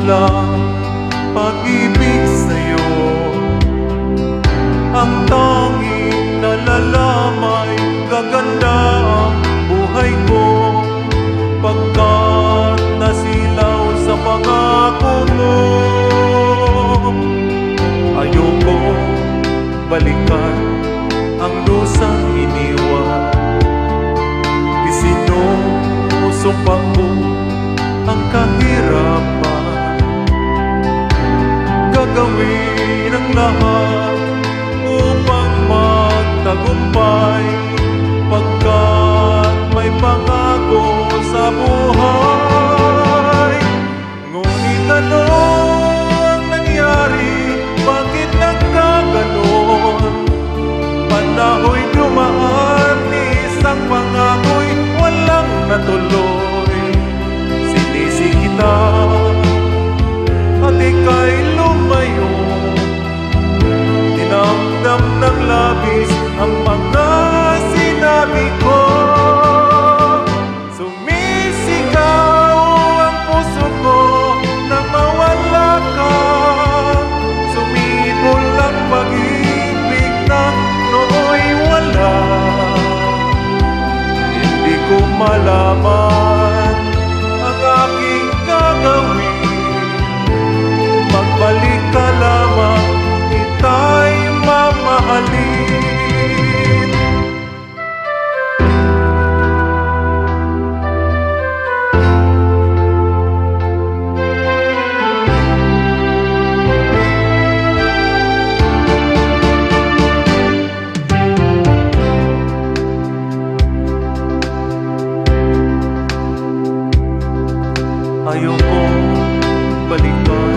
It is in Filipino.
walang pag-ibig sa'yo. Ang tanging nalalamay, gaganda ang buhay ko pagkat nasilaw sa pangako mo. Ayoko balikan ang lusang iniwan. Isinusumpa ko ang kahirapan. Gagawin ang lahat upang magtagumpay pagkat may pangako sa buhay. Ngunit ano ang nangyari? Bakit nagkaganon? Panaho'y dumaan, isang pangako'y walang natuloy. Sinisi kita at ika'y lumayo. Tinamdam ng labis ang mga sinabi ko. Sumisigaw ang puso ko nang mawala ka. Sumibol ang pag-ibig na nooy wala. Hindi ko malaman ang aking gagawin. Magbalik ka lamang, kita'y mamahalin. Ayoko balikan